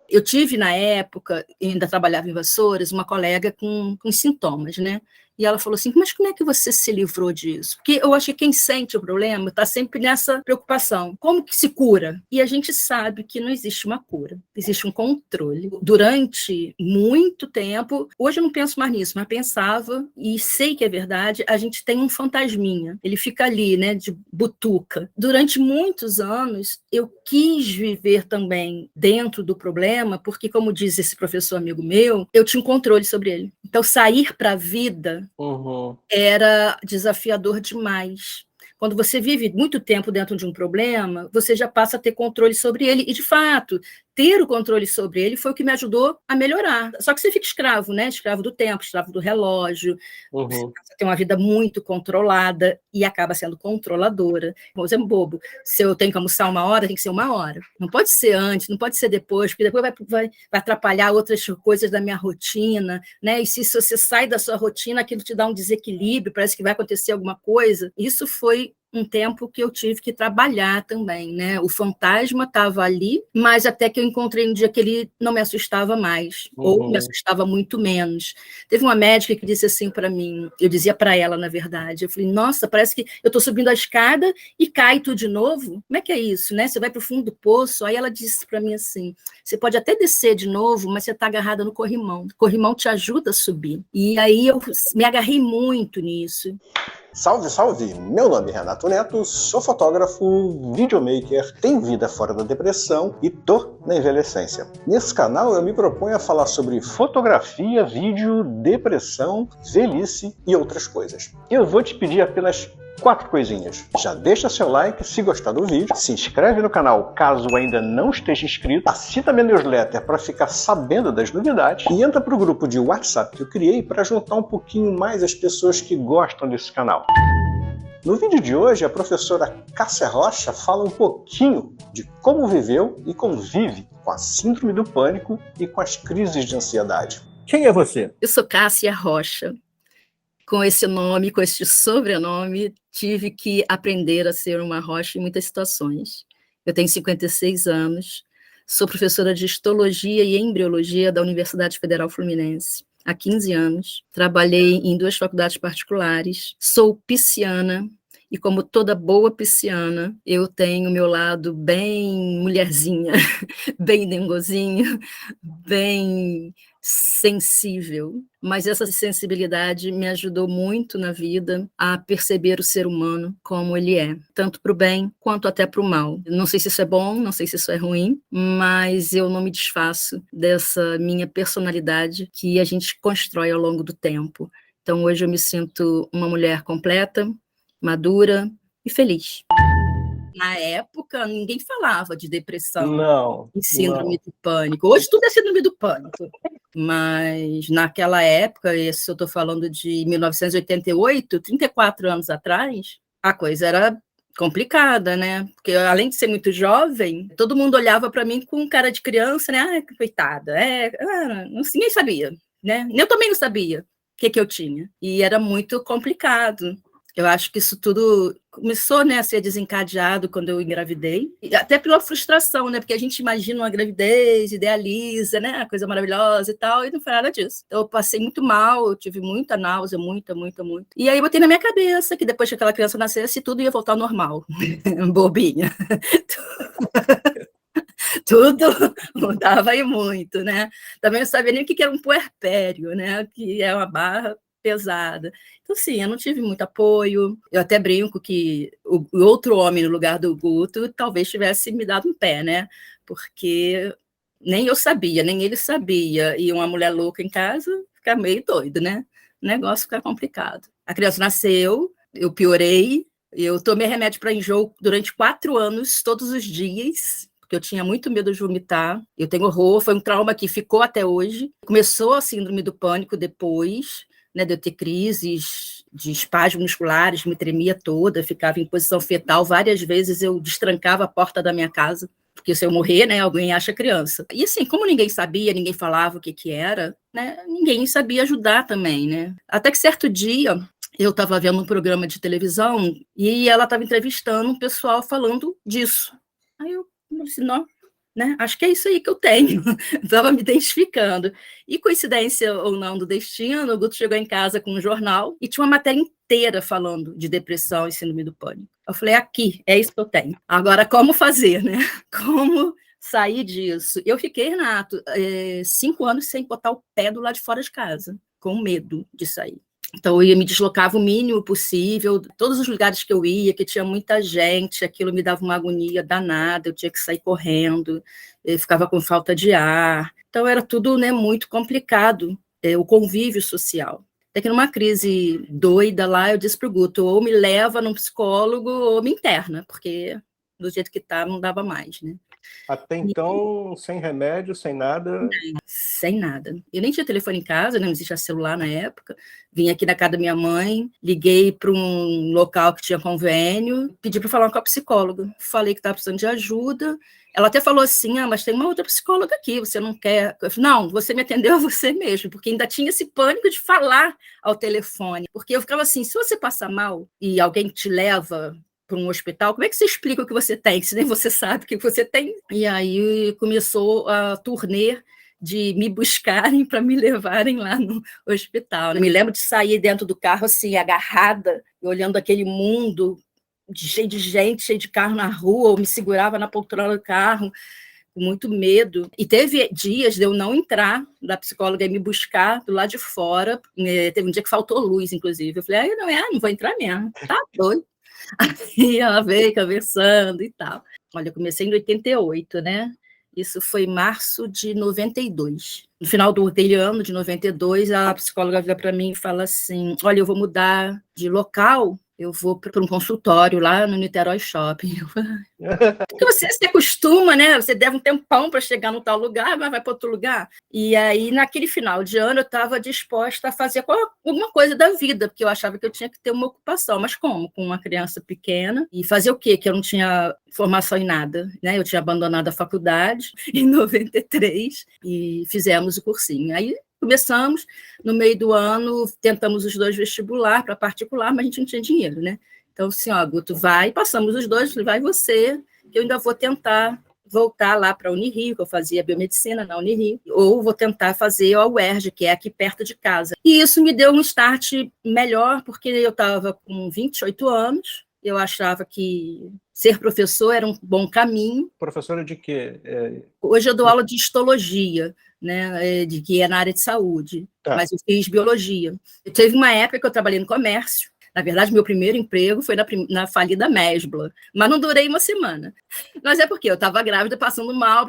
Eu tive, na época, ainda trabalhava em Vassouras, uma colega com sintomas, né? E ela falou assim, mas como é que você se livrou disso? Porque eu acho que quem sente o problema está sempre nessa preocupação. Como que se cura? E a gente sabe que não existe uma cura, existe um controle. Durante muito tempo, hoje eu não penso mais nisso, mas pensava, e sei que é verdade, a gente tem um fantasminha, ele fica ali, né, de butuca. Durante muitos anos, eu quis viver também dentro do problema, porque, como diz esse professor amigo meu, eu tinha um controle sobre ele. Então, sair para a vida era desafiador demais. Quando você vive muito tempo dentro de um problema, você já passa a ter controle sobre ele. E, de fato, ter o controle sobre ele foi o que me ajudou a melhorar. Só que você fica escravo, né? Escravo do tempo, escravo do relógio. Você tem uma vida muito controlada e acaba sendo controladora. Vou ser bobo. Se eu tenho que almoçar 1 hora, tem que ser 1 hora. Não pode ser antes, não pode ser depois, porque depois vai atrapalhar outras coisas da minha rotina, né? E se você sai da sua rotina, aquilo te dá um desequilíbrio, parece que vai acontecer alguma coisa. Isso foi um tempo que eu tive que trabalhar também, né? O fantasma estava ali, mas até que eu encontrei um dia que ele não me assustava mais, ou me assustava muito menos. Teve uma médica que disse assim para mim, eu dizia para ela, na verdade, eu falei, nossa, parece que eu estou subindo a escada e cai tudo de novo? Como é que é isso, né? Você vai para o fundo do poço? Aí ela disse para mim assim, você pode até descer de novo, mas você está agarrada no corrimão. O corrimão te ajuda a subir. E aí eu me agarrei muito nisso. Salve, salve! Meu nome é Renato Neto, sou fotógrafo, videomaker, tenho vida fora da depressão e tô na envelhecência. Nesse canal eu me proponho a falar sobre fotografia, vídeo, depressão, velhice e outras coisas. Eu vou te pedir apenas 4 coisinhas. Já deixa seu like se gostar do vídeo, se inscreve no canal caso ainda não esteja inscrito, assina minha newsletter para ficar sabendo das novidades e entra para o grupo de WhatsApp que eu criei para juntar um pouquinho mais as pessoas que gostam desse canal. No vídeo de hoje, a professora Cássia Rocha fala um pouquinho de como viveu e convive com a síndrome do pânico e com as crises de ansiedade. Quem é você? Eu sou Cássia Rocha. Com esse nome, com esse sobrenome, tive que aprender a ser uma rocha em muitas situações. Eu tenho 56 anos, sou professora de histologia e embriologia da Universidade Federal Fluminense há 15 anos, trabalhei em 2 faculdades particulares, sou pisciana, e como toda boa pisciana, eu tenho meu lado bem mulherzinha, bem dengozinho, bem sensível, mas essa sensibilidade me ajudou muito na vida a perceber o ser humano como ele é, tanto para o bem quanto até para o mal. Não sei se isso é bom, não sei se isso é ruim, mas eu não me desfaço dessa minha personalidade que a gente constrói ao longo do tempo. Então hoje eu me sinto uma mulher completa, madura e feliz. Na época, ninguém falava de depressão e síndrome do pânico. Hoje tudo é síndrome do pânico. Mas naquela época, isso eu estou falando de 1988, 34 anos atrás, a coisa era complicada, né? Porque além de ser muito jovem, todo mundo olhava para mim com cara de criança, né? Ah, coitada. Ninguém sabia, né? Eu também não sabia o que eu tinha. E era muito complicado. Eu acho que isso tudo começou, né, a ser desencadeado quando eu engravidei, e até pela frustração, né, porque a gente imagina uma gravidez, idealiza, né, coisa maravilhosa e tal, e não foi nada disso. Então, eu passei muito mal, eu tive muita náusea, muita. E aí eu botei na minha cabeça que depois que aquela criança nascesse, tudo ia voltar ao normal. Bobinha. Tudo mudava aí muito, né? Também não sabia nem o que era um puerpério, né, que é uma barra pesada. Então, sim, eu não tive muito apoio. Eu até brinco que o outro homem no lugar do Guto talvez tivesse me dado um pé, né? Porque nem eu sabia, nem ele sabia. E uma mulher louca em casa fica meio doido, né? O negócio fica complicado. A criança nasceu, eu piorei, eu tomei remédio para enjoo durante 4 anos, todos os dias, porque eu tinha muito medo de vomitar. Eu tenho horror, foi um trauma que ficou até hoje. Começou a síndrome do pânico depois, né, de eu ter crises de espasmos musculares, me tremia toda, ficava em posição fetal, várias vezes eu destrancava a porta da minha casa, porque se eu morrer, né, alguém acha criança. E assim, como ninguém sabia, ninguém falava o que era, né, ninguém sabia ajudar também, né. Até que certo dia, eu estava vendo um programa de televisão e ela estava entrevistando um pessoal falando disso. Aí eu falei assim, não, né? Acho que é isso aí que eu tenho. Estava me identificando. E, coincidência ou não do destino, o Guto chegou em casa com um jornal e tinha uma matéria inteira falando de depressão e síndrome do pânico. Eu falei, aqui, é isso que eu tenho. Agora, como fazer, né? Como sair disso? Eu fiquei, Renato, 5 anos sem botar o pé do lado de fora de casa, com medo de sair. Então, eu me deslocava o mínimo possível, todos os lugares que eu ia, que tinha muita gente, aquilo me dava uma agonia danada, eu tinha que sair correndo, eu ficava com falta de ar. Então, era tudo, né, muito complicado, o convívio social. Até que numa crise doida lá, eu disse para o Guto, ou me leva num psicólogo ou me interna, porque do jeito que está, não dava mais, né? Até então, sem remédio, sem nada? Sem nada. Eu nem tinha telefone em casa, não existia celular na época. Vim aqui na casa da minha mãe, liguei para um local que tinha convênio, pedi para falar com a psicóloga. Falei que estava precisando de ajuda. Ela até falou assim, mas tem uma outra psicóloga aqui, você não quer? Eu falei, não, você me atendeu a você mesmo, porque ainda tinha esse pânico de falar ao telefone. Porque eu ficava assim, se você passar mal e alguém te leva para um hospital, como é que você explica o que você tem, se nem você sabe o que você tem? E aí começou a turnê de me buscarem para me levarem lá no hospital. Eu me lembro de sair dentro do carro, assim, agarrada, olhando aquele mundo cheio de gente, cheio de carro na rua, eu me segurava na poltrona do carro, com muito medo. E teve dias de eu não entrar da psicóloga e me buscar do lado de fora. Teve um dia que faltou luz, inclusive. Eu falei, não vou entrar mesmo, tá doido. Aí ela veio conversando e tal. Olha, eu comecei em 88, né? Isso foi em março de 92. No final daquele ano, de 92, a psicóloga vira para mim e fala assim, olha, eu vou mudar de local, eu vou para um consultório lá no Niterói Shopping. Porque você se acostuma, né? Você deve um tempão para chegar no tal lugar, mas vai para outro lugar. E aí, naquele final de ano, eu estava disposta a fazer alguma coisa da vida, porque eu achava que eu tinha que ter uma ocupação. Mas como? Com uma criança pequena. E fazer o quê? Que eu não tinha formação em nada, né? Eu tinha abandonado a faculdade em 93 e fizemos o cursinho. Aí começamos, no meio do ano, tentamos os 2 vestibular para particular, mas a gente não tinha dinheiro, né? Então, assim, Guto, vai, passamos os 2, vai você, que eu ainda vou tentar voltar lá para a Unirio, que eu fazia biomedicina na Unirio, ou vou tentar fazer a UERJ, que é aqui perto de casa. E isso me deu um start melhor, porque eu estava com 28 anos, eu achava que ser professor era um bom caminho. Professora de quê? Hoje eu dou aula de histologia, né, que é na área de saúde, mas eu fiz biologia. Teve uma época que eu trabalhei no comércio. Na verdade, meu primeiro emprego foi na falida Mesbla, mas não durei uma semana. Mas é porque eu estava grávida, passando mal,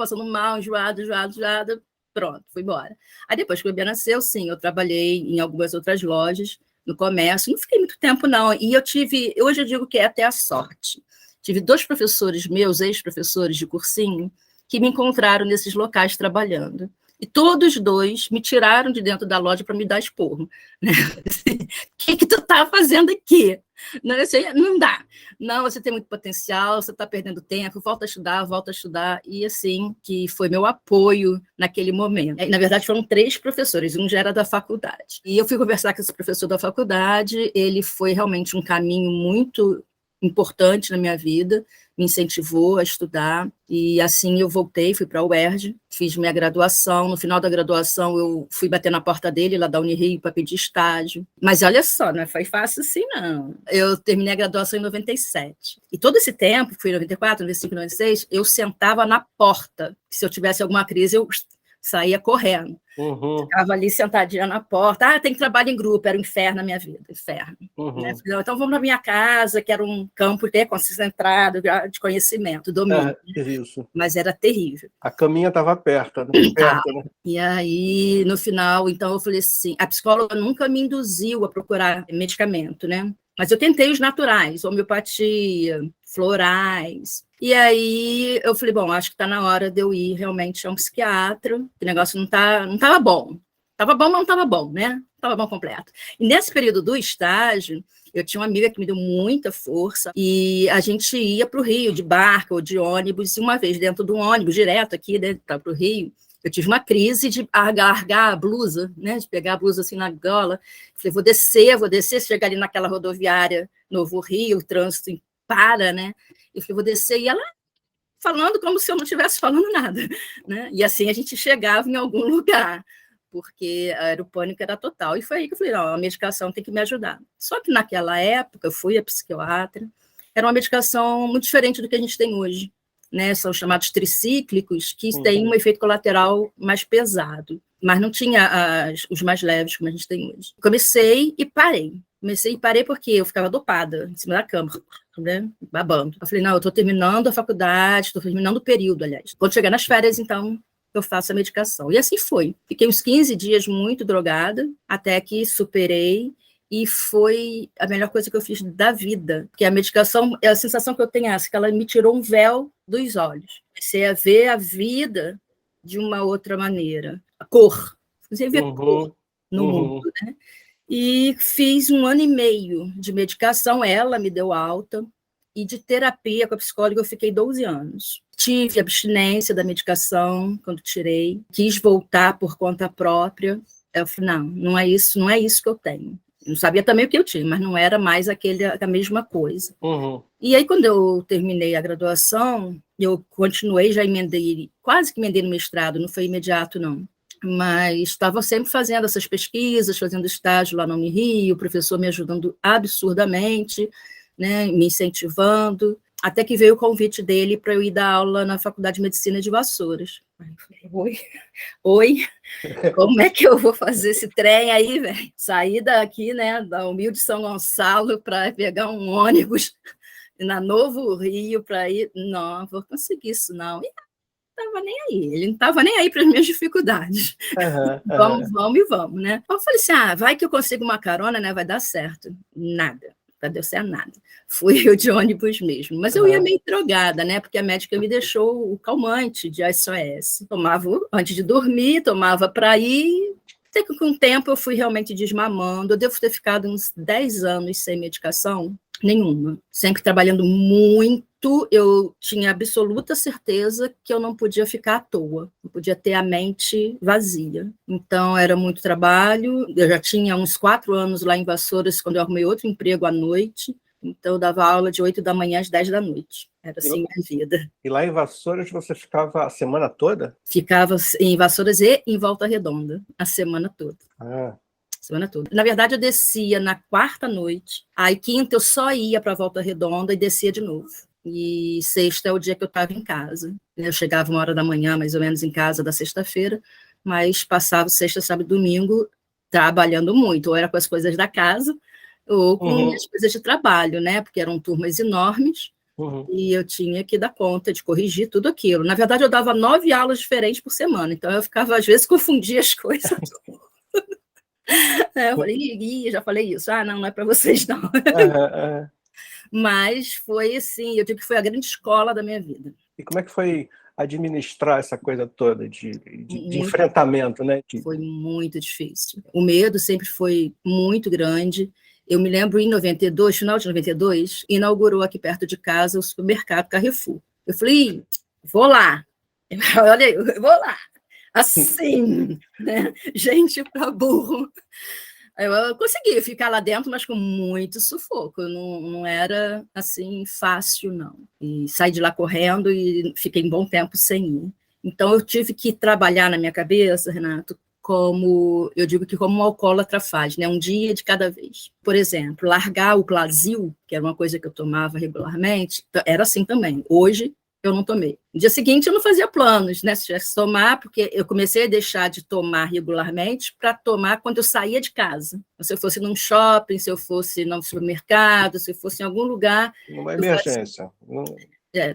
enjoada, pronto, fui embora. Aí depois que o bebê nasceu, sim, eu trabalhei em algumas outras lojas, no comércio, não fiquei muito tempo, não. E hoje eu digo que é até a sorte. Tive 2 professores meus, ex-professores de cursinho, que me encontraram nesses locais trabalhando. E todos 2 me tiraram de dentro da loja para me dar esporro. Né? O que tu tá fazendo aqui? Não dá. Não, você tem muito potencial, você está perdendo tempo, volta a estudar. E assim, que foi meu apoio naquele momento. Na verdade, foram 3 professores, um já era da faculdade. E eu fui conversar com esse professor da faculdade, ele foi realmente um caminho muito importante na minha vida, me incentivou a estudar, e assim eu voltei, fui para a UERJ, fiz minha graduação. No final da graduação eu fui bater na porta dele, lá da Unirio, para pedir estágio. Mas olha só, não foi fácil assim, não. Eu terminei a graduação em 97. E todo esse tempo, fui em 94, 95, 96, eu sentava na porta. Se eu tivesse alguma crise, eu saía correndo. Ficava ali sentadinha na porta. Tem trabalho em grupo, era um inferno na minha vida, inferno. Né? Então vamos na minha casa, que era um campo concentrado de conhecimento, domínio. Isso. Mas era terrível. A caminha estava perto, né? E aí, no final, então eu falei assim, a psicóloga nunca me induziu a procurar medicamento, né? Mas eu tentei os naturais, homeopatia, florais. E aí eu falei, bom, acho que está na hora de eu ir realmente a um psiquiatra, que o negócio não estava bom. Estava bom, mas não estava bom, né? Estava bom completo. E nesse período do estágio, eu tinha uma amiga que me deu muita força, e a gente ia para o Rio, de barco ou de ônibus, e uma vez dentro do ônibus, direto aqui, né, para o Rio, eu tive uma crise de largar a blusa, né, de pegar a blusa assim na gola. Falei, vou descer, chegar ali naquela rodoviária Novo Rio, o trânsito para, né? Eu falei, vou descer, e ela falando como se eu não estivesse falando nada, né? E assim a gente chegava em algum lugar, porque o pânico era total. E foi aí que eu falei, não, a medicação tem que me ajudar. Só que naquela época, eu fui a psiquiatra, era uma medicação muito diferente do que a gente tem hoje, né? São chamados tricíclicos, que têm um efeito colateral mais pesado, mas não tinha os mais leves como a gente tem hoje. Comecei e parei porque eu ficava dopada em cima da cama, né, babando. Eu falei, não, eu estou terminando a faculdade, estou terminando o período, aliás. Quando chegar nas férias, então, eu faço a medicação. E assim foi. Fiquei uns 15 dias muito drogada, até que superei, e foi a melhor coisa que eu fiz da vida. Porque a medicação, a sensação que eu tenho é essa, que ela me tirou um véu dos olhos. Comecei a ver a vida de uma outra maneira. A cor. Comecei a ver cor no mundo, né? E fiz 1 ano e meio de medicação, ela me deu alta, e de terapia com a psicóloga eu fiquei 12 anos. Tive abstinência da medicação quando tirei, quis voltar por conta própria. Eu falei, não é isso que eu tenho. Eu não sabia também o que eu tinha, mas não era mais a mesma coisa. E aí, quando eu terminei a graduação, eu continuei, já emendei, quase que emendei no mestrado, não foi imediato, não. Mas estava sempre fazendo essas pesquisas, fazendo estágio lá no Unirio, o professor me ajudando absurdamente, né, me incentivando, até que veio o convite dele para eu ir dar aula na Faculdade de Medicina de Vassouras. Aí eu falei, oi, como é que eu vou fazer esse trem aí, velho? Sair daqui, né, da humilde São Gonçalo para pegar um ônibus na Novo Rio para ir, não vou conseguir isso, não. E estava nem aí, ele não estava nem aí para as minhas dificuldades. Vamos, né? Eu falei assim, vai que eu consigo uma carona, né? Vai dar certo. Nada, não deu certo nada. Fui eu de ônibus mesmo, mas eu ia meio drogada, né? Porque a médica me deixou o calmante de SOS. Tomava antes de dormir, tomava para ir. Até que com o tempo eu fui realmente desmamando. Eu devo ter ficado uns 10 anos sem medicação nenhuma. Sempre trabalhando muito, eu tinha absoluta certeza que eu não podia ficar à toa. Não podia ter a mente vazia. Então, era muito trabalho. Eu já tinha uns 4 anos lá em Vassouras, quando eu arrumei outro emprego à noite. Então, eu dava aula de 8 da manhã às 10 da noite. Era assim minha vida. E lá em Vassouras você ficava a semana toda? Ficava em Vassouras e em Volta Redonda, a semana toda. Semana toda. Na verdade, eu descia na quarta noite, aí quinta eu só ia para Volta Redonda e descia de novo. E sexta é o dia que eu estava em casa. Eu chegava 1 hora da manhã, mais ou menos, em casa da sexta-feira, mas passava sexta, sábado e domingo trabalhando muito, ou era com as coisas da casa, ou com as coisas de trabalho, né? Porque eram turmas enormes, e eu tinha que dar conta de corrigir tudo aquilo. Na verdade, eu dava 9 aulas diferentes por semana, então eu ficava, às vezes, confundia as coisas. Eu falei, já falei isso. Não é para vocês, não. Mas foi assim, eu digo que foi a grande escola da minha vida. E como é que foi administrar essa coisa toda de enfrentamento, né? Foi muito difícil. O medo sempre foi muito grande. Eu me lembro, em 92, final de 92, inaugurou aqui perto de casa o supermercado Carrefour. Eu falei, vou lá. Olha aí, eu vou lá. Assim, né? Gente para burro. Eu consegui ficar lá dentro, mas com muito sufoco. Não era assim fácil, não. E saí de lá correndo e fiquei um bom tempo sem ir. Então, eu tive que trabalhar na minha cabeça, Renato, como eu digo que como um alcoólatra faz, né? Um dia de cada vez. Por exemplo, largar o Plasil, que era uma coisa que eu tomava regularmente, era assim também. Hoje, eu não tomei. No dia seguinte, eu não fazia planos, né? Se tivesse que tomar, porque eu comecei a deixar de tomar regularmente para tomar quando eu saía de casa. Se eu fosse num shopping, se eu fosse num supermercado, se eu fosse em algum lugar. Uma emergência.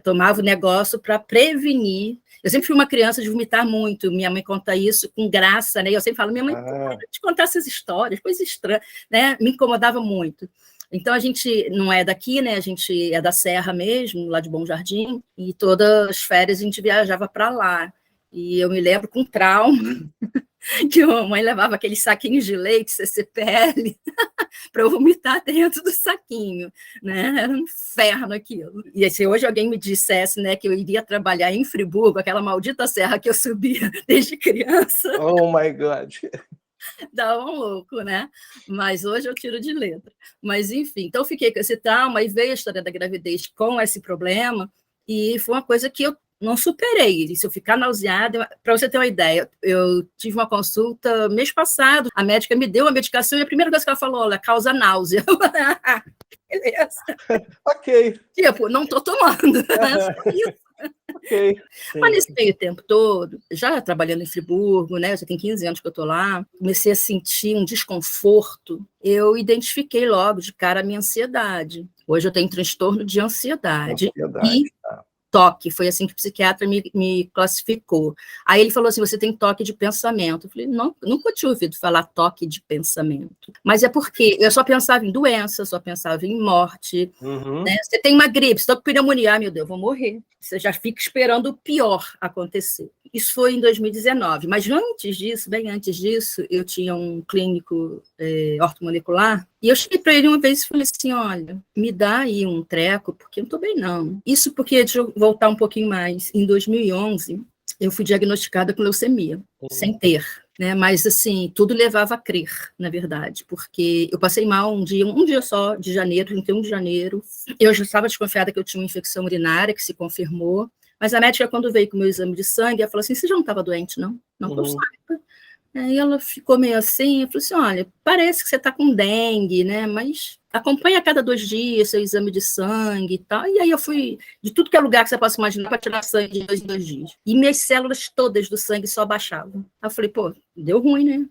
Tomava o negócio para prevenir. Eu sempre fui uma criança de vomitar muito. Minha mãe conta isso com graça, né? Eu sempre falo, minha mãe, para de contar essas histórias, coisas estranhas, né? Me incomodava muito. Então, a gente não é daqui, né? A gente é da Serra mesmo, lá de Bom Jardim, e todas as férias a gente viajava para lá. E eu me lembro com trauma que a mamãe levava aqueles saquinhos de leite, CCPL, para eu vomitar dentro do saquinho, né? Era um inferno aquilo. E se hoje alguém me dissesse, né, que eu iria trabalhar em Friburgo, aquela maldita serra que eu subia desde criança... Oh, my God! Dá um louco, né? Mas hoje eu tiro de letra. Mas, enfim, então fiquei com esse trauma e veio a história da gravidez com esse problema, E foi uma coisa que eu não superei. Se eu ficar nauseada, para você ter uma ideia, eu tive uma consulta mês passado, a médica me deu a medicação e a primeira coisa que ela falou, olha, causa náusea. Beleza. Ok. Tipo, não estou tomando. Ok. Mas nesse meio tempo todo, já trabalhando em Friburgo, né, já tem 15 anos que eu estou lá, comecei a sentir um desconforto, eu identifiquei logo de cara a minha ansiedade. Hoje eu tenho transtorno de ansiedade. E toque, foi assim que o psiquiatra me classificou. Aí ele falou assim, você tem toque de pensamento. Eu falei, não, nunca tinha ouvido falar toque de pensamento. Mas é porque eu só pensava em doença, só pensava em morte. Né? Você tem uma gripe, você está com pneumonia, meu Deus, eu vou morrer. Você já fica esperando o pior acontecer. Isso foi em 2019, mas antes disso, bem antes disso, eu tinha um clínico ortomolecular, e eu cheguei para ele uma vez e falei assim, olha, me dá aí um treco, porque eu não estou bem não. Isso porque, deixa eu voltar um pouquinho mais, em 2011, eu fui diagnosticada com leucemia, sem ter. Né, mas, assim, tudo levava a crer, na verdade, porque eu passei mal um dia só, de janeiro, 31 de janeiro, eu já estava desconfiada que eu tinha uma infecção urinária, que se confirmou, mas a médica, quando veio com o meu exame de sangue, ela falou assim, você já não estava doente, não? Não que eu saiba. Aí ela ficou meio assim, eu falei assim, olha, parece que você está com dengue, né, mas acompanha a cada 2 dias seu exame de sangue e tal, e aí eu fui de tudo que é lugar que você possa imaginar para tirar sangue de 2 em 2 dias, e minhas células todas do sangue só baixavam. Aí eu falei, pô, deu ruim, né,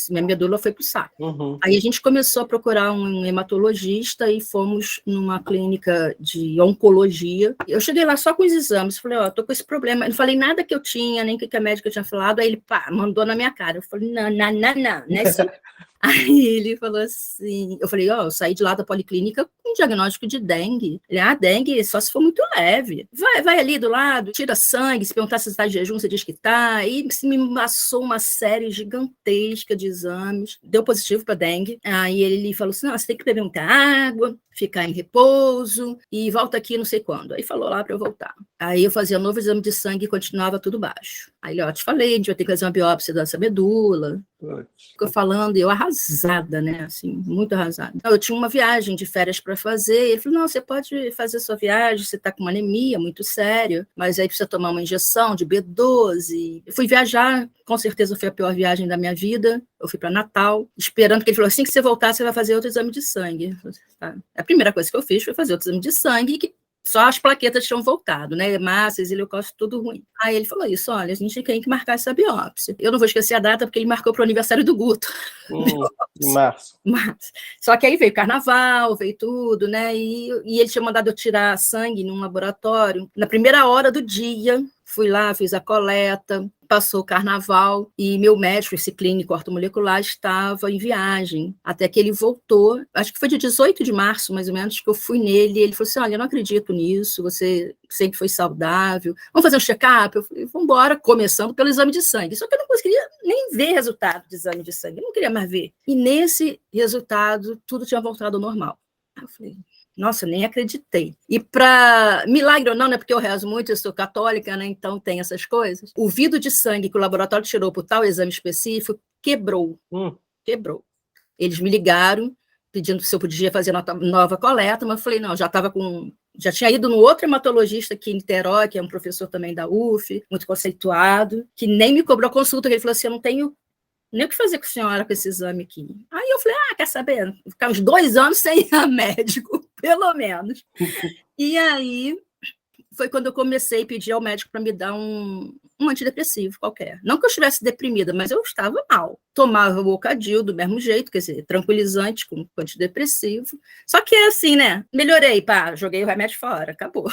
minha medula foi pro saco. Aí a gente começou a procurar um hematologista e fomos numa clínica de oncologia. Eu cheguei lá só com os exames, falei, ó, tô com esse problema, eu não falei nada que eu tinha, nem que a médica tinha falado, aí ele, pá, mandou na minha cara, eu falei, não, é assim. Aí ele falou assim, eu falei, ó, eu saí de lá da policlínica com um diagnóstico de dengue. Ele, dengue só se for muito leve. Vai ali do lado, tira sangue, se perguntar se está de jejum, você diz que está. E me passou uma série gigantesca de exames, deu positivo para dengue. Aí ele falou assim, não, você tem que beber muita água, ficar em repouso e volta aqui não sei quando. Aí falou lá para eu voltar. Aí eu fazia um novo exame de sangue e continuava tudo baixo. Aí ele, ó, te falei, a gente vai ter que fazer uma biópsia dessa medula. Ficou falando, e eu arrasada, né, assim, muito arrasada. Eu tinha uma viagem de férias para fazer, e ele falou, não, você pode fazer sua viagem, você está com uma anemia muito séria, mas aí precisa tomar uma injeção de B12. Eu fui viajar, com certeza foi a pior viagem da minha vida, eu fui para Natal, esperando que ele falou, assim que você voltar, você vai fazer outro exame de sangue. Tá. A primeira coisa que eu fiz foi fazer outro exame de sangue, que só as plaquetas tinham voltado, né? Hemácias e leucócitos, tudo ruim. Aí ele falou isso, olha, a gente tem que marcar essa biópsia. Eu não vou esquecer a data, porque ele marcou para o aniversário do Guto. Em março. Só que aí veio carnaval, veio tudo, né? E ele tinha mandado eu tirar sangue num laboratório. Na primeira hora do dia, fui lá, fiz a coleta, passou o carnaval, e meu médico, esse clínico ortomolecular, estava em viagem, até que ele voltou, acho que foi dia 18 de março, mais ou menos, que eu fui nele, e ele falou assim, olha, eu não acredito nisso, você sempre foi saudável, vamos fazer um check-up? Eu falei, vamos embora, começando pelo exame de sangue, só que eu não conseguia nem ver resultado de exame de sangue, eu não queria mais ver, e nesse resultado, tudo tinha voltado ao normal. Aí eu falei, nossa, nem acreditei. E para milagre ou não, né, porque eu rezo muito, eu sou católica, né, então tem essas coisas. O vidro de sangue que o laboratório tirou por tal exame específico quebrou. Quebrou. Eles me ligaram pedindo se eu podia fazer nova coleta, mas eu falei, não, já tinha ido no outro hematologista aqui em Niterói, que é um professor também da UF, muito conceituado, que nem me cobrou consulta, ele falou assim, eu não tenho nem o que fazer com a senhora com esse exame aqui. Aí eu falei, quer saber? Vou ficar uns 2 anos sem ir a médico, pelo menos. E aí foi quando eu comecei a pedir ao médico para me dar um antidepressivo qualquer. Não que eu estivesse deprimida, mas eu estava mal. Tomava o Ocadil do mesmo jeito, quer dizer, tranquilizante com antidepressivo. Só que é assim, né? Melhorei, joguei o remédio fora, acabou.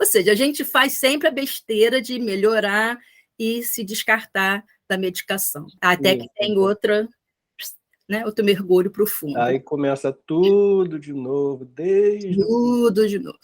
Ou seja, a gente faz sempre a besteira de melhorar e se descartar da medicação. Até que tem outro mergulho profundo. Aí começa tudo de novo, Tudo de novo.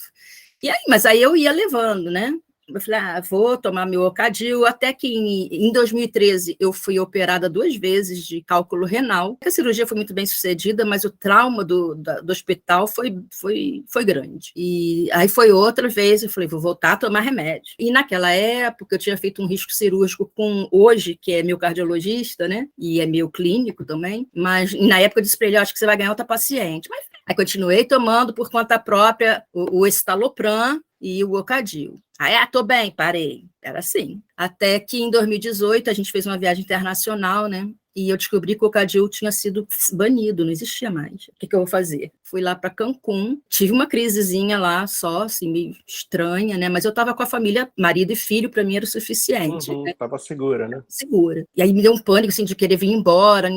E aí, mas aí eu ia levando, né? Eu falei, vou tomar meu Ocadil, até que em 2013 eu fui operada 2 vezes de cálculo renal. A cirurgia foi muito bem sucedida, mas o trauma do hospital foi grande. E aí foi outra vez, eu falei, vou voltar a tomar remédio. E naquela época eu tinha feito um risco cirúrgico com hoje, que é meu cardiologista, né? E é meu clínico também, mas na época eu disse para ele, acho que você vai ganhar outra paciente. Mas Aí continuei tomando por conta própria o estalopram e o Ocadil. Aí, tô bem, parei. Era assim. Até que em 2018 a gente fez uma viagem internacional, né? E eu descobri que o Ocadil tinha sido banido, não existia mais. O que eu vou fazer? Fui lá para Cancún, tive uma crisezinha lá só, assim, meio estranha, né? Mas eu estava com a família, marido e filho, para mim era o suficiente. Estava segura, né? Segura. E aí me deu um pânico, assim, de querer vir embora.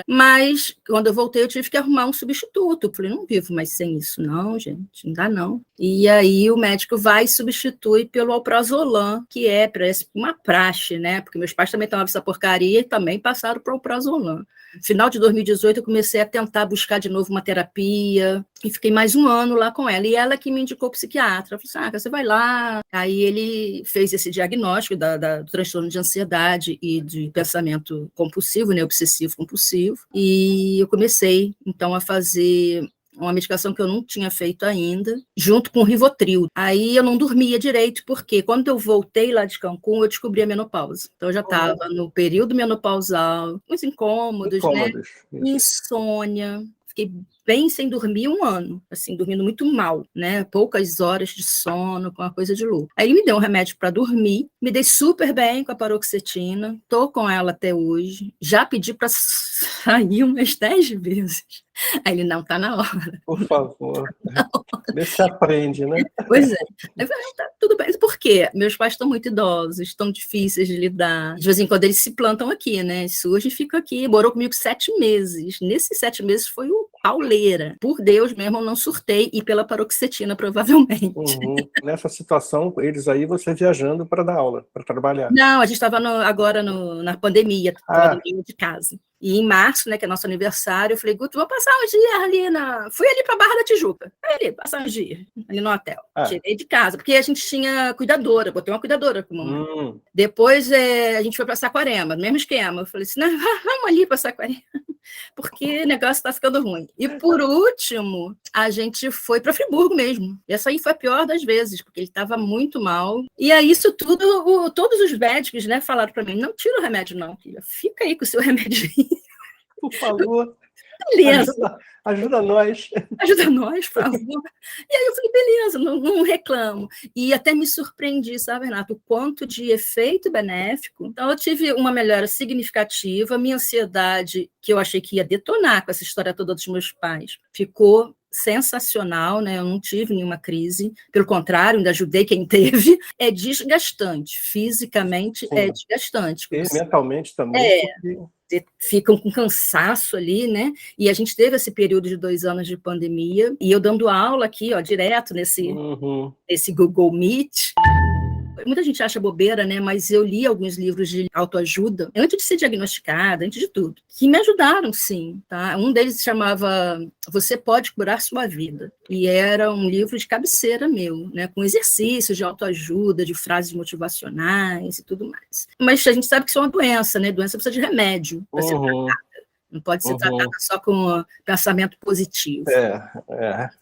Mas, quando eu voltei, eu tive que arrumar um substituto. Eu falei, não vivo mais sem isso, não, gente, não dá não. E aí o médico vai e substitui pelo alprazolam, que parece uma praxe, né? Porque meus pais também tomavam essa porcaria e também passaram para o alprazolam. No final de 2018, eu comecei a tentar buscar de novo uma terapia e fiquei mais um ano lá com ela. E ela que me indicou o psiquiatra. Eu falei assim, você vai lá. Aí ele fez esse diagnóstico do transtorno de ansiedade e de pensamento compulsivo, né, obsessivo-compulsivo. E eu comecei, então, a fazer uma medicação que eu não tinha feito ainda, junto com o Rivotril. Aí eu não dormia direito, porque quando eu voltei lá de Cancún, eu descobri a menopausa. Então eu já estava no período menopausal, uns incômodos, né? Insônia. Fiquei bem sem dormir um ano, assim, dormindo muito mal, né? Poucas horas de sono, com uma coisa de louco. Aí ele me deu um remédio para dormir, me dei super bem com a paroxetina, tô com ela até hoje, já pedi para sair umas 10 vezes. Aí ele, não, tá na hora. Por favor. Vê se aprende, né? Pois é. Eu falei, tá, tudo bem. Por quê? Meus pais estão muito idosos, estão difíceis de lidar. De vez em quando eles se plantam aqui, né? Surgem e ficam aqui. Morou comigo 7 meses. Nesses 7 meses foi um pauleira. Por Deus mesmo, eu não surtei, e pela paroxetina, provavelmente. Nessa situação, eles aí, você viajando para dar aula, para trabalhar. Não, a gente estava agora na pandemia, estava de casa. E em março, né, que é nosso aniversário, eu falei, Guto, vou passar uns dias ali Fui ali para Barra da Tijuca. Fui ali, passar uns dias, ali no hotel. Tirei de casa, porque a gente tinha cuidadora, botei uma cuidadora com a mamãe. Depois a gente foi para Saquarema, mesmo esquema. Eu falei assim, não, vamos ali para Saquarema, porque o negócio está ficando ruim. E por último, a gente foi para Friburgo mesmo. Essa aí foi a pior das vezes, porque ele estava muito mal. E aí isso tudo, todos os médicos, né, falaram para mim, não tira o remédio não, filha, fica aí com o seu remédio. Por favor, beleza. Ajuda nós. Ajuda nós, por favor. E aí eu falei, beleza, não reclamo. E até me surpreendi, sabe, Renato, o quanto de efeito benéfico. Então eu tive uma melhora significativa, minha ansiedade, que eu achei que ia detonar com essa história toda dos meus pais, ficou sensacional, né? Eu não tive nenhuma crise, pelo contrário, ainda ajudei quem teve. É desgastante, fisicamente. Sim. É desgastante. E mentalmente também. Ficam com cansaço ali, né? E a gente teve esse período de 2 anos de pandemia, e eu dando aula aqui, direto nesse Google Meet. Muita gente acha bobeira, né? Mas eu li alguns livros de autoajuda antes de ser diagnosticada, antes de tudo, que me ajudaram, sim. Tá? Um deles se chamava Você Pode Curar Sua Vida. E era um livro de cabeceira meu, né? Com exercícios de autoajuda, de frases motivacionais e tudo mais. Mas a gente sabe que isso é uma doença, né? Doença precisa de remédio para ser tratada. Não pode ser tratada só com pensamento positivo.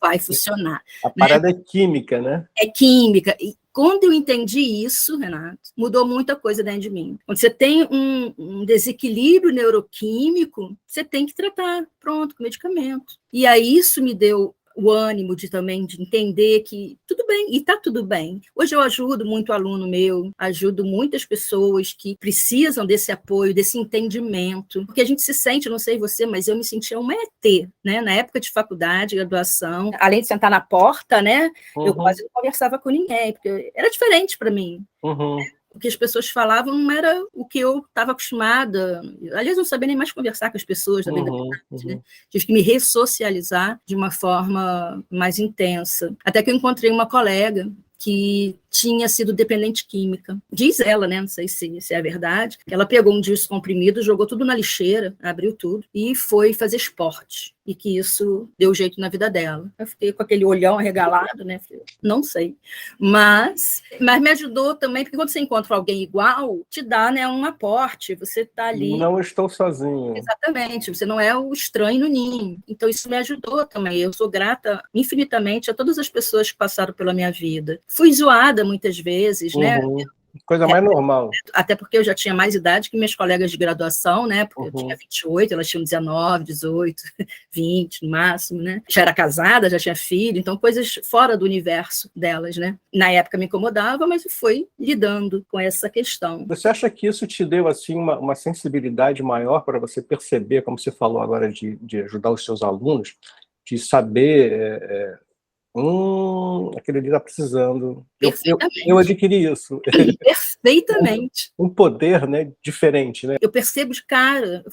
Vai funcionar. A parada é química, né? É química. E quando eu entendi isso, Renato, mudou muita coisa dentro de mim. Quando você tem um desequilíbrio neuroquímico, você tem que tratar, pronto, com medicamento. E aí isso me deu o ânimo também de entender que tudo bem, e está tudo bem. Hoje eu ajudo muito aluno meu, ajudo muitas pessoas que precisam desse apoio, desse entendimento, porque a gente se sente, não sei você, mas eu me sentia uma ET, né? Na época de faculdade, graduação, além de sentar na porta, né? Eu quase não conversava com ninguém, porque era diferente para mim. O que as pessoas falavam não era o que eu estava acostumada. Aliás, eu não sabia nem mais conversar com as pessoas da vida né? Tive que me ressocializar de uma forma mais intensa. Até que eu encontrei uma colega que tinha sido dependente química. Diz ela, né, não sei se é a verdade, que ela pegou um disco comprimido, jogou tudo na lixeira, abriu tudo, e foi fazer esporte. E que isso deu jeito na vida dela. Eu fiquei com aquele olhão arregalado, né? Não sei. Mas me ajudou também, porque quando você encontra alguém igual, te dá, né, um aporte. Você está ali... Não estou sozinho. Exatamente. Você não é o estranho no ninho. Então, isso me ajudou também. Eu sou grata infinitamente a todas as pessoas que passaram pela minha vida. Fui zoada muitas vezes, né? Coisa mais normal. Até porque eu já tinha mais idade que minhas colegas de graduação, né? Porque eu tinha 28, elas tinham 19, 18, 20 no máximo, né? Já era casada, já tinha filho, então coisas fora do universo delas, né? Na época me incomodava, mas eu fui lidando com essa questão. Você acha que isso te deu, assim, uma sensibilidade maior para você perceber, como você falou agora, de ajudar os seus alunos, de saber... aquele ali está precisando. Eu adquiri isso. Perfeitamente. Um poder, né, diferente, né? Eu percebo de cara,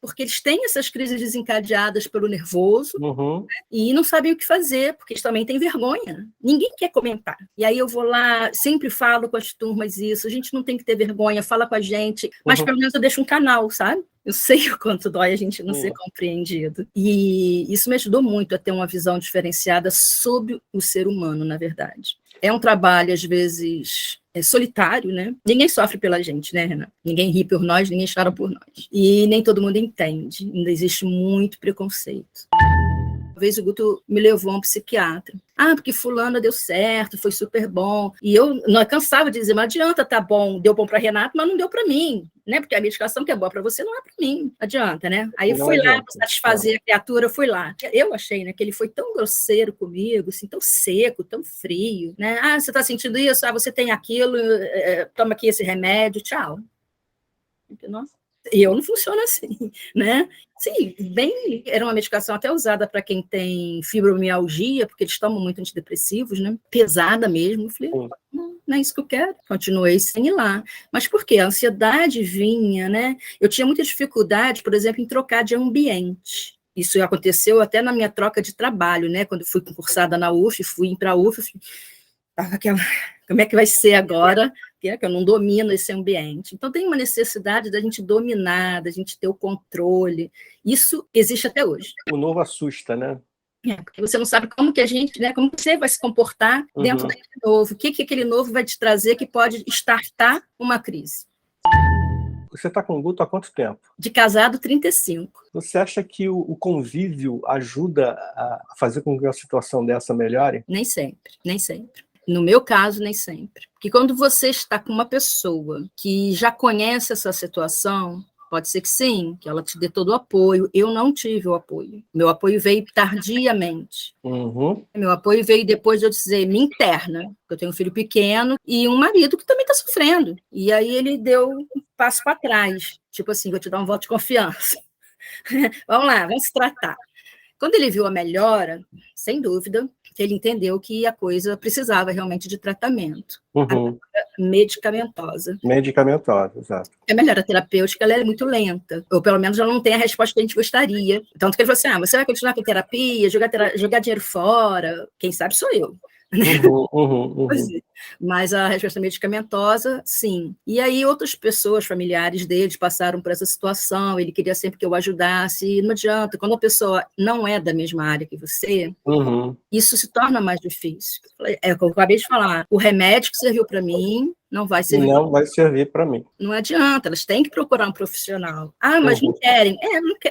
porque eles têm essas crises desencadeadas pelo nervoso, né, e não sabem o que fazer, porque eles também têm vergonha. Ninguém quer comentar. E aí eu vou lá, sempre falo com as turmas isso, a gente não tem que ter vergonha, fala com a gente, mas pelo menos eu deixo um canal, sabe? Eu sei o quanto dói a gente não ser compreendido. E isso me ajudou muito a ter uma visão diferenciada sobre o ser humano, na verdade. É um trabalho, às vezes, solitário, né? Ninguém sofre pela gente, né, Renan? Ninguém ri por nós, ninguém chora por nós. E nem todo mundo entende. Ainda existe muito preconceito. Uma vez o Guto me levou a um psiquiatra. Porque fulana deu certo, foi super bom. E eu não cansava de dizer, mas adianta, tá bom, deu bom para Renato, mas não deu para mim, né? Porque a medicação que é boa para você não é para mim. Adianta, né? Aí eu fui lá para satisfazer a criatura, eu fui lá. Eu achei, né, que ele foi tão grosseiro comigo, assim, tão seco, tão frio, né? Você está sentindo isso? Você tem aquilo, toma aqui esse remédio, tchau. Nossa. E eu não funciono assim, né? Sim, era uma medicação até usada para quem tem fibromialgia, porque eles tomam muito antidepressivos, né? Pesada mesmo. Eu falei, não é isso que eu quero. Continuei sem ir lá. Mas por quê? A ansiedade vinha, né? Eu tinha muita dificuldade, por exemplo, em trocar de ambiente. Isso aconteceu até na minha troca de trabalho, né? Quando eu fui concursada na UF, fui para a UF, estava aquela... Como é que vai ser agora? Que eu não domino esse ambiente. Então, tem uma necessidade da gente dominar, da gente ter o controle. Isso existe até hoje. O novo assusta, né? Porque você não sabe como que a gente, né, como você vai se comportar dentro daquele novo. O que aquele novo vai te trazer que pode startar uma crise. Você está com o Guto há quanto tempo? De casado, 35. Você acha que o convívio ajuda a fazer com que uma situação dessa melhore? Nem sempre, nem sempre. No meu caso, nem sempre. Porque quando você está com uma pessoa que já conhece essa situação, pode ser que sim, que ela te dê todo o apoio. Eu não tive o apoio. Meu apoio veio tardiamente. Meu apoio veio depois de eu dizer, me interna, porque eu tenho um filho pequeno e um marido que também está sofrendo. E aí ele deu um passo para trás. Tipo assim, vou te dar um voto de confiança. Vamos lá, vamos se tratar. Quando ele viu a melhora, sem dúvida, ele entendeu que a coisa precisava realmente de tratamento. Medicamentosa. Medicamentosa, exato. A melhora terapêutica ela é muito lenta, ou pelo menos ela não tem a resposta que a gente gostaria. Tanto que ele falou assim, você vai continuar com terapia, jogar dinheiro fora, quem sabe sou eu. Mas a resposta medicamentosa, sim. E aí outras pessoas, familiares deles, passaram por essa situação, ele queria sempre que eu ajudasse, e não adianta, quando a pessoa não é da mesma área que você, isso se torna mais difícil. É o que eu acabei de falar, o remédio que serviu para mim, não vai servir. Não vai servir para mim. Não adianta, elas têm que procurar um profissional. Mas não querem.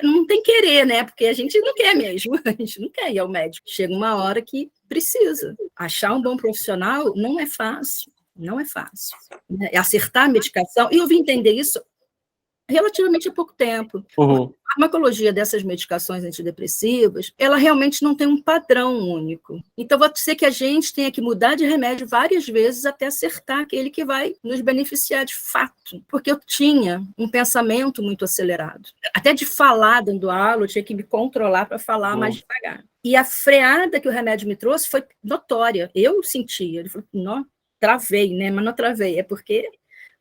Não tem querer, né? Porque a gente não quer mesmo, a gente não quer ir ao médico. Chega uma hora que precisa. Achar um bom profissional não é fácil, não é fácil. Acertar a medicação, e eu vim entender isso relativamente há pouco tempo. A farmacologia dessas medicações antidepressivas, ela realmente não tem um padrão único. Então, pode ser que a gente tenha que mudar de remédio várias vezes até acertar aquele que vai nos beneficiar de fato. Porque eu tinha um pensamento muito acelerado. Até de falar dando aula, eu tinha que me controlar para falar mais devagar. E a freada que o remédio me trouxe foi notória. Eu sentia. Ele falou, não, travei, né? Mas não travei, é porque...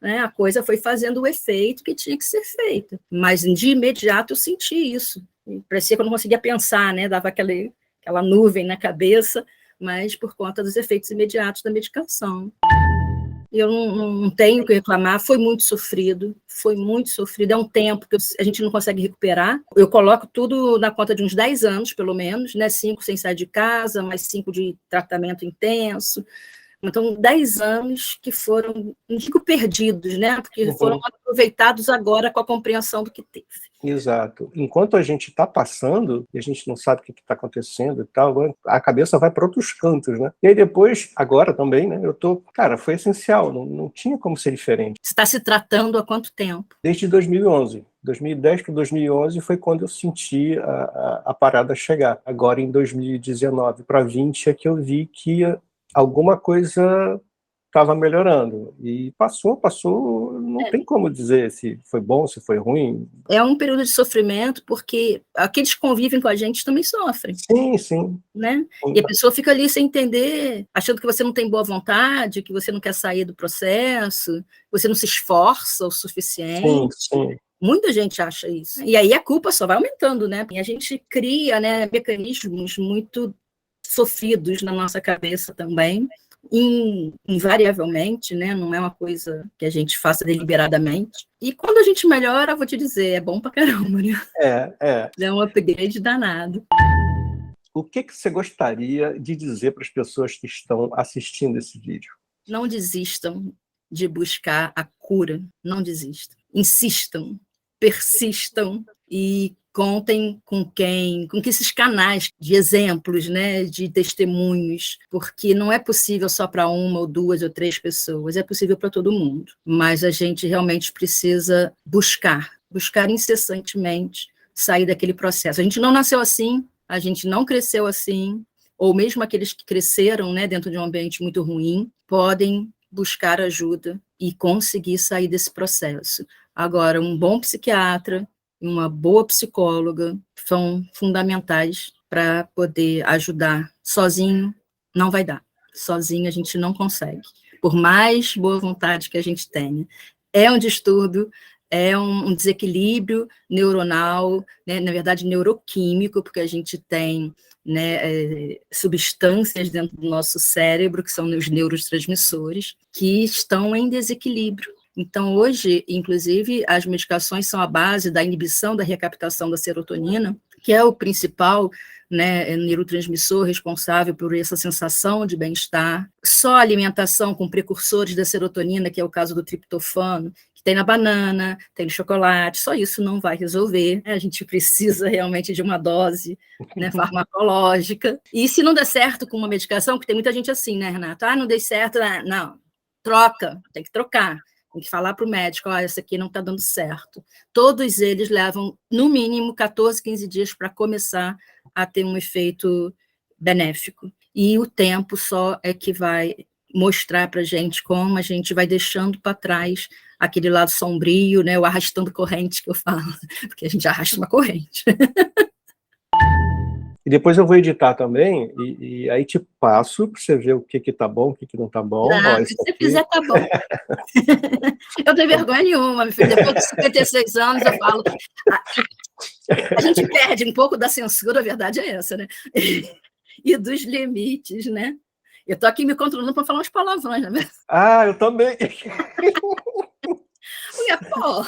a coisa foi fazendo o efeito que tinha que ser feito. Mas, de imediato, eu senti isso. Parecia que eu não conseguia pensar, né? Dava aquela nuvem na cabeça, mas por conta dos efeitos imediatos da medicação. Eu não tenho o que reclamar, foi muito sofrido, é um tempo que a gente não consegue recuperar. Eu coloco tudo na conta de uns 10 anos, pelo menos, né? 5 sem sair de casa, mais 5 de tratamento intenso. Então, 10 anos que foram, não digo perdidos, né? Porque foram aproveitados agora com a compreensão do que teve. Exato. Enquanto a gente está passando, e a gente não sabe o que está acontecendo e tal, a cabeça vai para outros cantos, né? E aí depois, agora também, né? Cara, foi essencial, não tinha como ser diferente. Você está se tratando há quanto tempo? Desde 2011. 2010 para 2011 foi quando eu senti a parada chegar. Agora, em 2019 para 20, é que eu vi que alguma coisa estava melhorando. E passou, não tem como dizer se foi bom, se foi ruim. É um período de sofrimento, porque aqueles que convivem com a gente também sofrem. Sim. Né? E a pessoa fica ali sem entender, achando que você não tem boa vontade, que você não quer sair do processo, você não se esforça o suficiente. Sim. Muita gente acha isso. E aí a culpa só vai aumentando, né? E a gente cria, né, mecanismos muito sofridos na nossa cabeça também, invariavelmente, né? Não é uma coisa que a gente faça deliberadamente. E quando a gente melhora, vou te dizer, é bom pra caramba, né? É um upgrade danado. O que você gostaria de dizer para as pessoas que estão assistindo esse vídeo? Não desistam de buscar a cura, não desistam. Insistam, persistam e contem com que esses canais de exemplos, né, de testemunhos, porque não é possível só para uma ou duas ou três pessoas, é possível para todo mundo, mas a gente realmente precisa buscar incessantemente sair daquele processo. A gente não nasceu assim, a gente não cresceu assim, ou mesmo aqueles que cresceram, né, dentro de um ambiente muito ruim, podem buscar ajuda e conseguir sair desse processo. Agora, um bom psiquiatra e uma boa psicóloga são fundamentais para poder ajudar. Sozinho, não vai dar. Sozinho, a gente não consegue. Por mais boa vontade que a gente tenha. É um distúrbio, é um desequilíbrio neuronal, né, na verdade, neuroquímico, porque a gente tem, né, substâncias dentro do nosso cérebro, que são os neurotransmissores, que estão em desequilíbrio. Então, hoje, inclusive, as medicações são a base da inibição da recaptação da serotonina, que é o principal, né, neurotransmissor responsável por essa sensação de bem-estar. Só a alimentação com precursores da serotonina, que é o caso do triptofano, que tem na banana, tem no chocolate, só isso não vai resolver. A gente precisa realmente de uma dose, né, farmacológica. E se não der certo com uma medicação, porque tem muita gente assim, né, Renato? Não dei certo, não, troca, tem que trocar. Tem que falar para o médico, essa aqui não está dando certo. Todos eles levam, no mínimo, 14, 15 dias para começar a ter um efeito benéfico. E o tempo só é que vai mostrar para a gente como a gente vai deixando para trás aquele lado sombrio, né, o arrastando corrente que eu falo, porque a gente arrasta uma corrente. E depois eu vou editar também, e aí te passo para você ver o que tá bom, o que não tá bom. Se você fizer, tá bom. Eu tenho vergonha nenhuma, meu filho. Depois de 56 anos, eu falo... A gente perde um pouco da censura, a verdade é essa, né? E dos limites, né? Eu tô aqui me controlando para falar uns palavrões, né? Eu também. Pô...